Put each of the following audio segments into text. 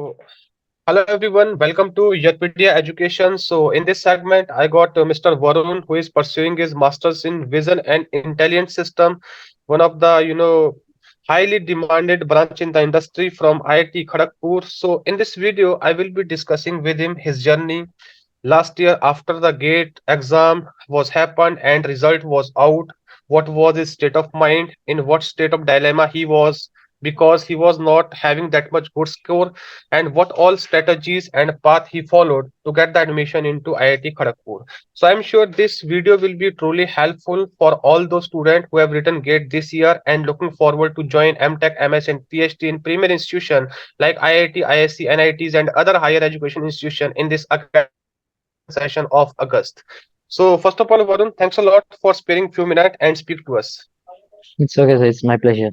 So, hello everyone, welcome to Yatpedia Education. So, in this segment, I got Mr. Varun who is pursuing his masters in Vision and Intelligent System, one of the highly demanded branch in the industry from IIT Kharagpur. So, in this video, I will be discussing with him his journey last year after the gate exam was happened and result was out. What was his state of mind, in what state of dilemma he was, because he was not having that much good score, and what all strategies and path he followed to get the admission into IIT Kharagpur. So I'm sure this video will be truly helpful for all those students who have written gate this year and looking forward to join MTech, MS and PhD in premier institution like IIT, ISC, NITs and other higher education institution in this academic session of August. So first of all, Varun, thanks a lot for sparing few minutes and speak to us. It's okay, sir. It's my pleasure.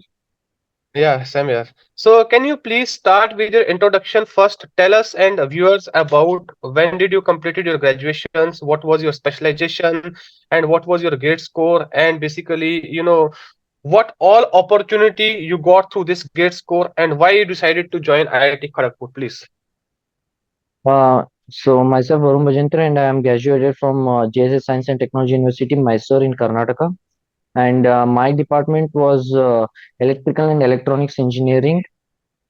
Yeah, same here. So can you please start with your introduction first? Tell us and viewers about when did you completed your graduations, what was your specialization, and what was your grade score, and basically, what all opportunity you got through this grade score, and why you decided to join IIT Kharagpur, please. So myself Varun Bhajantra, and I am graduated from JSS Science and Technology University, Mysore in Karnataka. And my department was Electrical and Electronics Engineering,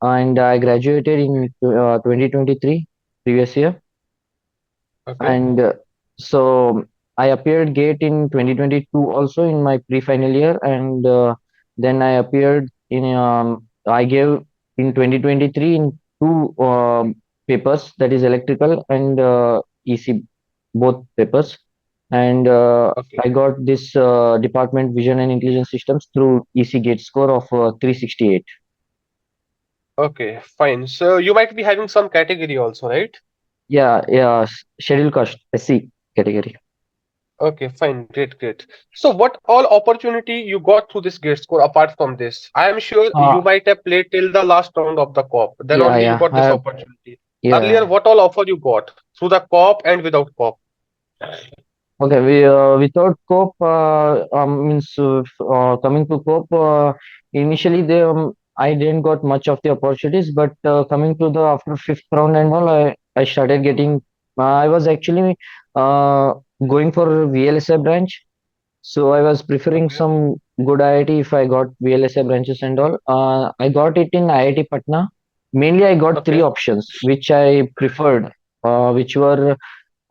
and I graduated in 2023, previous year. Okay. And so I appeared GATE in 2022 also in my pre-final year, and then I appeared in I gave in 2023 in two papers, that is electrical and EC, both papers. And Okay. I got this department Vision and Intelligence Systems through EC GATE score of 368. Okay, fine. So you might be having some category also, right? Yeah, yeah, schedule cost SC category. Okay, fine. Great, great. So what all opportunity you got through this gate score apart from this? I am sure you Uh, might have played till the last round of the COP. Then yeah, only you yeah, got this opportunity. Earlier, yeah. what all offer you got through the COP and without COP? Okay, we without COP means coming to COP. Initially, I didn't got much of the opportunities, but coming to the after fifth round and all, I started getting. I was actually uh, going for VLSI branch, so I was preferring Okay, some good IIT if I got VLSI branches and all. I got it in IIT Patna. Mainly, I got three okay, options which I preferred, which were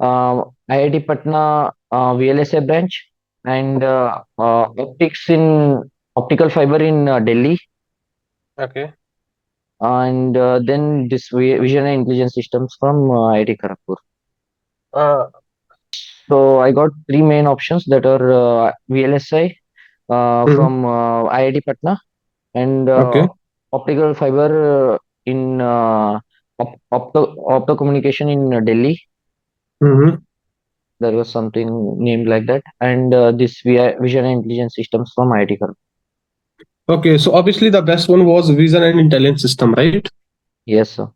IIT Patna VLSI branch and optics in optical fiber in Delhi, okay. and then this Vision and Intelligence Systems from IIT Kharagpur. Uh, So I got three main options that are VLSI Mhm. from IIT Patna and Okay. optical fiber in opto communication in Delhi. Mm-hmm. There was something named like that, and this Vision and Intelligence Systems from IIT Kharagpur. Okay, so obviously the best one was Vision and Intelligence System, right? Yes, sir.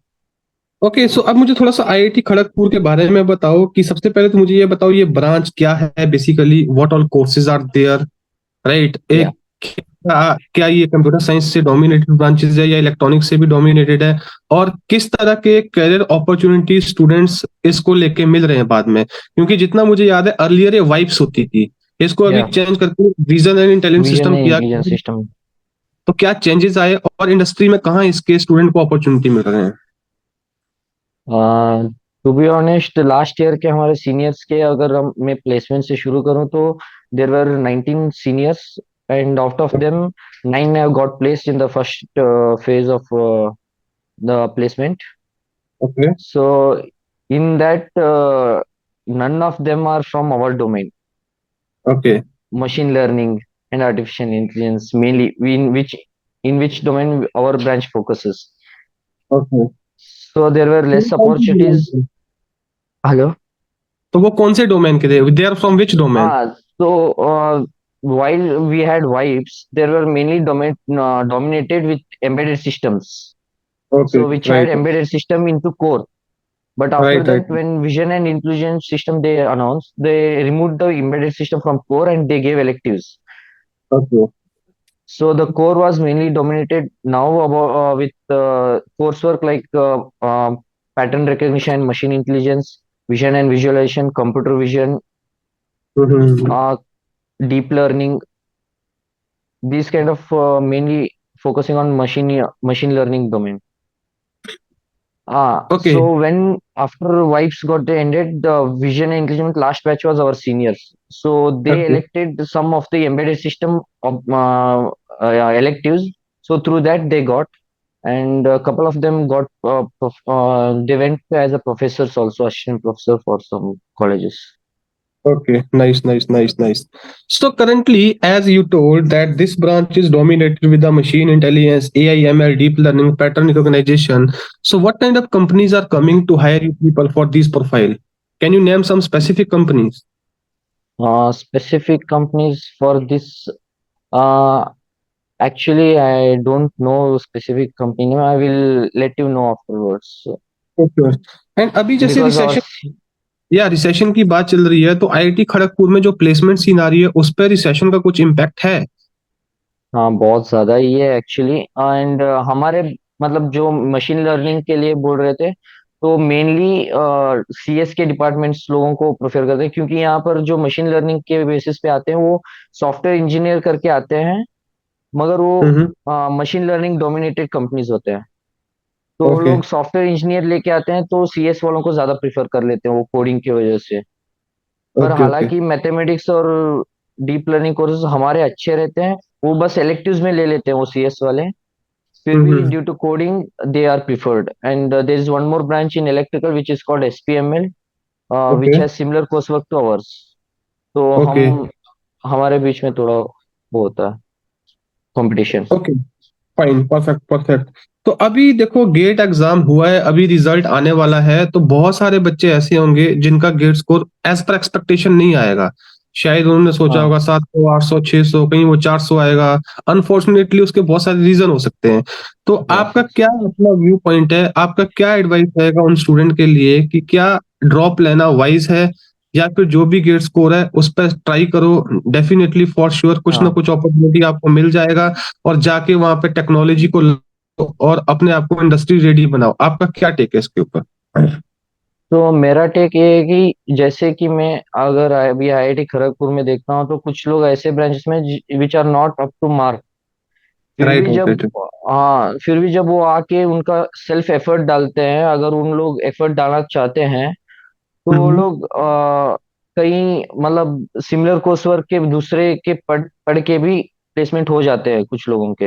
Okay so अब मुझे थोड़ा सा IIT Kharagpur के बारे में बताओ कि सबसे पहले तो मुझे ये बताओ ये ब्रांच क्या है basically what all courses are there right Yeah. एक क्या ये कंप्यूटर साइंस से डोमिनेटेड ब्रांचेस है या इलेक्ट्रॉनिक्स से भी डोमिनेटेड है और किस तरह के करियर अपॉर्चुनिटी स्टूडेंट्स इसको लेके मिल रहे हैं बाद में क्योंकि जितना मुझे याद है अर्लियर ये वाइब्स होती थी इसको अभी Yeah. चेंज करके vision and intelligence Vision system and किया Intelligence System. तो क्या चेंजेस आए और इंडस्ट्री में कहाँ इसके स्टूडेंट को अपॉर्चुनिटी मिल रहे हैं to be honest last year के हमारे सीनियर्स के अगर मैं प्लेसमेंट से शुरू करूं तो देर वर 19 seniors and out of them 9 have got placed in the first phase of the placement. Okay So in that, none of them are from our domain, okay machine learning and artificial intelligence, mainly in which domain our branch focuses. Okay So there were तो वो less कौन से domain opportunities. के Hello. तो वो कौन से domain के थे they are from which domain So while we had vibes, there were mainly dominated with embedded systems. Okay So which had right embedded system into core. But after right that, right when Vision and Inclusion system they announced, they removed the embedded system from core and they gave electives. Okay So the core was mainly dominated now about with coursework like pattern recognition, machine intelligence, vision and visualization, computer vision, Mm-hmm. uh, deep learning. These kind of mainly focusing on machine learning domain. Okay. So when after Vibes got ended, the Vision and Intelligent last batch was our seniors. So they Okay. elected some of the embedded system of, electives. So through that they got, and a couple of them got. They went as a professors also, assistant professor for some colleges. Okay, nice, nice, nice, nice. So currently, as you told that this branch is dominated with the machine intelligence, AI, ML, deep learning, pattern recognition. So what kind of companies are coming to hire you people for this profile? Can you name some specific companies? Specific companies for this. Uh, Actually, I don't know specific company name. I will let you know afterwards. Okay. And अभी जैसे Because our recession या recession की बात चल रही है तो IIT Kharagpur में जो प्लेसमेंट सीन आ रही है उस पर रिसेशन का कुछ इम्पैक्ट है? हाँ, बहुत ज्यादा ही है एक्चुअली। एंड हमारे मतलब जो मशीन लर्निंग के लिए बोल रहे थे, तो मेनली सीएस के डिपार्टमेंट्स लोगों को प्रेफर करते हैं, क्योंकि यहाँ पर जो मशीन लर्निंग के बेसिस पे आते हैं वो सॉफ्टवेयर इंजीनियर करके आते हैं, मगर वो हम्म। मशीन लर्निंग डोमिनेटेड कंपनीज होते हैं। तो वो ओके, लोग सॉफ्टवेयर इंजीनियर लेके आते हैं, तो सीएस वालों को ज्यादा प्रेफर कर लेते हैं वो कोडिंग की वजह से। पर ओके, ओके। हालांकि मैथमेटिक्स और डीप लर्निंग कोर्सेज हमारे अच्छे रहते हैं, वो बस electives में ले लेते हैं वो सीएस वाले। फिर भी hmm. Due to coding they are preferred, and there is one more branch in electrical which is called SPML, okay, which has similar course work to ours. तो ओके, हम हमारे बीच में थोड़ा वो होता है competition. Okay. Fine, perfect, perfect. तो अभी देखो गेट एग्जाम हुआ है, अभी रिजल्ट आने वाला है, तो बहुत सारे बच्चे ऐसे होंगे जिनका GATE score as per expectation नहीं आएगा। शायद उन्होंने सोचा हाँ, होगा 700, 800, 600, कहीं वो 400 आएगा। अनफॉर्चुनेटली उसके बहुत सारे रीजन हो सकते हैं। तो या आपका क्या अपना व्यू पॉइंट है, आपका क्या एडवाइस रहेगा उन स्टूडेंट के लिए कि क्या ड्रॉप लेना वाइज है या फिर जो भी गेट स्कोर है उस पर ट्राई करो? डेफिनेटली फॉर श्योर कुछ ना हाँ। कुछ अपॉर्चुनिटी आपको मिल जाएगा और जाके वहां पे टेक्नोलॉजी को और अपने आप को इंडस्ट्री रेडी बनाओ। आपका क्या टेक है इसके ऊपर? तो मेरा टेक ये है कि जैसे कि मैं अगर अभी आईआईटी खड़गपुर में देखता हूँ, तो कुछ लोग ऐसे ब्रांचेस में which are not up to mark. फिर राइट, भी राइट, जब राइट। फिर भी जब वो आके उनका सेल्फ एफर्ट डालते हैं, अगर उन लोग एफर्ट डालना चाहते हैं, तो वो लोग कहीं मतलब सिमिलर कोर्स वर्क के दूसरे के पढ़ के भी प्लेसमेंट हो जाते हैं कुछ लोगों के।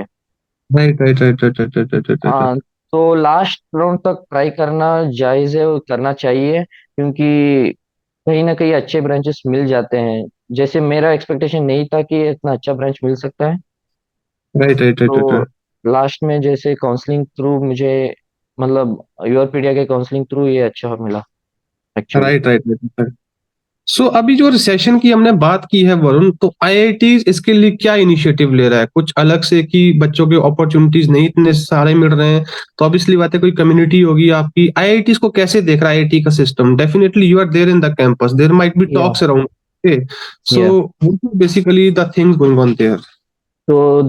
Right, right, right, right, right, right, right, right, ah, right. तो लास्ट राउंड तक ट्राई करना जायज है और करना चाहिए, क्योंकि कहीं ना कहीं अच्छे ब्रांचेस मिल जाते हैं। जैसे मेरा एक्सपेक्टेशन नहीं था कि इतना अच्छा ब्रांच मिल सकता है। राइट, राइट, राइट, तो राइट, लास्ट में जैसे काउंसलिंग थ्रू मुझे मतलब यूआरपीडिया के काउंसलिंग थ्रू ये अच्छा मिला actually. Right, right, right. So अभी जो रिसेशन की हमने बात की है वरुण, तो आईआईटी इसके लिए क्या इनिशिएटिव ले रहा है कुछ अलग से कि बच्चों के अपॉर्चुनिटीज नहीं इतने सारे मिल रहे हैं? तो ऑब्वियसली बात है कोई कम्युनिटी होगी आपकी। आईआईटी को कैसे देख रहा है आईआईटी का system? Definitely you are there in the campus, there might be yeah talks around. So yeah basically the things going on there. तो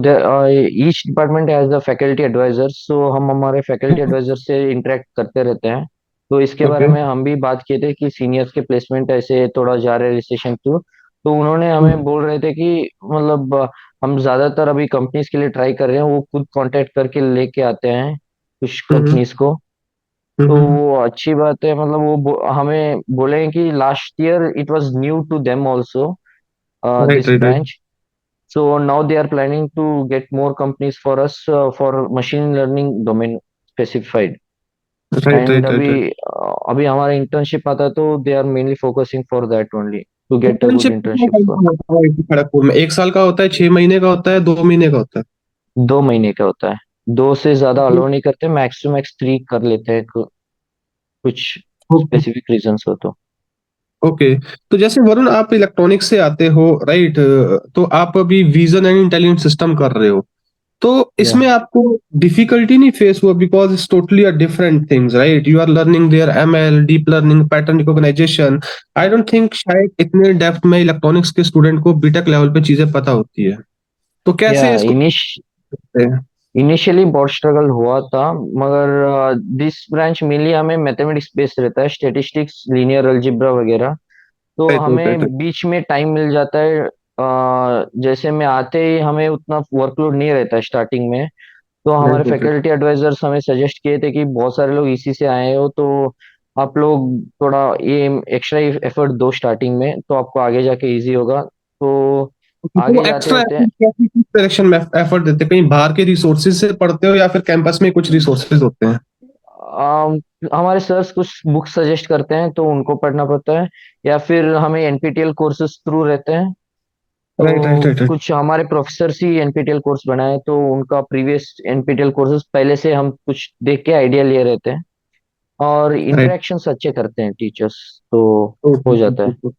each department has a faculty advisor, so हम हमारे faculty adviser से interact करते रहते हैं। तो इसके बारे ओके। में हम भी बात किए थे कि सीनियर्स के प्लेसमेंट ऐसे थोड़ा जा रहे हैं रिसेशन थ्रू। तो उन्होंने हमें बोल रहे थे कि मतलब हम ज्यादातर अभी कंपनीज के लिए ट्राई कर रहे हैं, वो खुद कांटेक्ट करके लेके आते हैं कुछ कंपनीज को। तो वो अच्छी बात है, मतलब वो हमें बोले हैं कि last year it was new to them also right, this right, right, branch. So now they are planning to get more companies for us for machine learning domain specified. Right, And right, right, right. अभी हमारा internship आता है, तो they are mainly focusing for that only to get a good internship कितने internship time for का होता है IIT Kharagpur में? 1 साल का होता है, 6 महीने का होता है, 2 महीने का होता 2 महीने का होता है। 2 से ज्यादा है? अलो नहीं करते, मैक्स टू मैक्स 3 कर लेते हैं कुछ ओके, स्पेसिफिक रीजंस हो तो। ओके। तो जैसे वरुण आप इलेक्ट्रॉनिक्स से आते हो, राइट? तो आप अभी विजन एंड इंटेलिजेंट सिस्टम कर रहे हो, तो या इसमें आपको डिफिकल्टी नहीं फेस हुआ? Because it's totally a different things, right? You are learning there ML, deep learning, pattern recognization. I don't think शायद इतने डेप्थ में इलेक्ट्रॉनिक्स के स्टूडेंट को बीटेक लेवल पे चीजें पता होती है। तो या कैसे इसको इनिश करते हैं? इनिशियली बहुत स्ट्रगल हुआ था, मगर दिस ब्रांच मेनली हमें मैथमेटिक्स बेस्ड रहता है, स्टेटिस्टिक्स, लीनियर अलजेब्रा वगैरह। तो राइट राइट राइट हमें बीच में टाइम मिल जाता है। जैसे में आते ही हमेट उतना वर्कलोड नहीं रहता है स्टार्टिंग में। तो हमारे right right right faculty advisers हमें सजेस्ट किए थे कि बहुत सारे लोग इसी से आए हो, तो आप लोग थोड़ा ये एक्स्ट्रा एफर्ट दो स्टार्टिंग में, तो आपको आगे जाके इजी होगा। तो तो आगे जाते एक्स्ट्रा जाते एफर्ट कैसे, किस डायरेक्शन में एफर्ट देते हैं? कहीं बाहर के रिसोर्सेज से पढ़ते हो या फिर कैंपस में कुछ रिसोर्सेज होते हैं? हमारे सर्स कुछ बुक सजेस्ट करते हैं तो उनको पढ़ना पड़ता है, या फिर हमें एनपीटीएल कोर्सेज थ्रू रहते हैं। राइट राइट तो राइट राइट कुछ हमारे प्रोफेसर ही एनपीटीएल कोर्स बनाए, तो उनका प्रीवियस एनपीटीएल कोर्सेज पहले से हम कुछ देख के आइडिया लिए रहते हैं, और राइट। इंटरेक्शंस अच्छे करते हैं टीचर्स, तो हो जाता है।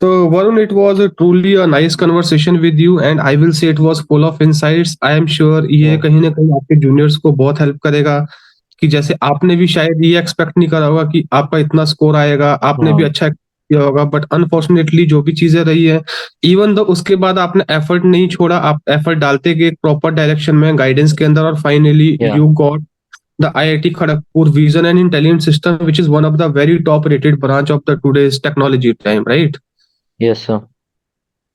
So, Varun, it was a truly a nice conversation with you, and I will say it was full of insights. I am sure ये Yeah. कहीं ना कहीं आपके जूनियर्स को बहुत हेल्प करेगा, कि जैसे आपने भी शायद ये एक्सपेक्ट नहीं करा होगा कि आपका इतना स्कोर आएगा, आपने भी हाँ। अच्छा किया होगा, बट अनफॉर्चुनेटली जो भी चीजें रही है, इवन दो उसके बाद आपने एफर्ट नहीं छोड़ा, आप एफर्ट डालते गए एक प्रॉपर डायरेक्शन में, गाइडेंस के अंदर, और फाइनली या। You got the IIT Kharagpur Vision and Intelligence System, which is one of the very top rated branch of the today's technology time, right? Yes sir.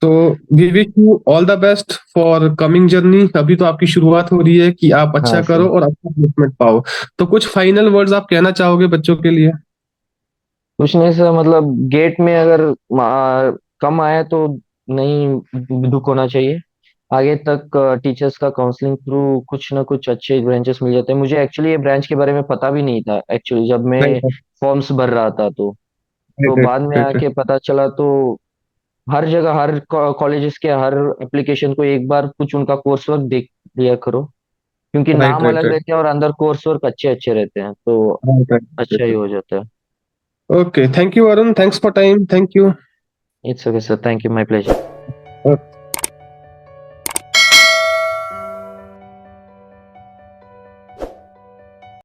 तो we wish you all the best for coming journey. अभी तो आपकी शुरुआत हो रही है कि आप अच्छा हाँ करो सर। और अच्छा प्लेसमेंट पाओ। तो कुछ फाइनल वर्ड्स आप कहना चाहोगे बच्चों के लिए? कुछ नहीं सर, मतलब गेट में अगर कम आया तो नहीं दुख होना चाहिए। आगे तक टीचर्स का काउंसलिंग थ्रू कुछ ना कुछ अच्छे ब्रांचेस मिल जाते हैं। मुझे एक्चुअली ये ब्रांच के बारे में पता भी नहीं था एक्चुअली, जब मैं राइट फॉर्म्स भर रहा था तो राइट राइट बाद में राइट आके पता चला। तो हर जगह, हर कॉलेजेस के हर एप्लीकेशन को एक बार कुछ उनका कोर्स वर्क देख लिया करो, क्योंकि राइट नाम राइट अलग राइट रहते हैं और अंदर कोर्स वर्क अच्छे अच्छे रहते हैं, तो राइट अच्छा ही राइट। हो जाता है। Okay, thank you Arun, thanks for time, thank you. It's okay sir, thank you, my pleasure.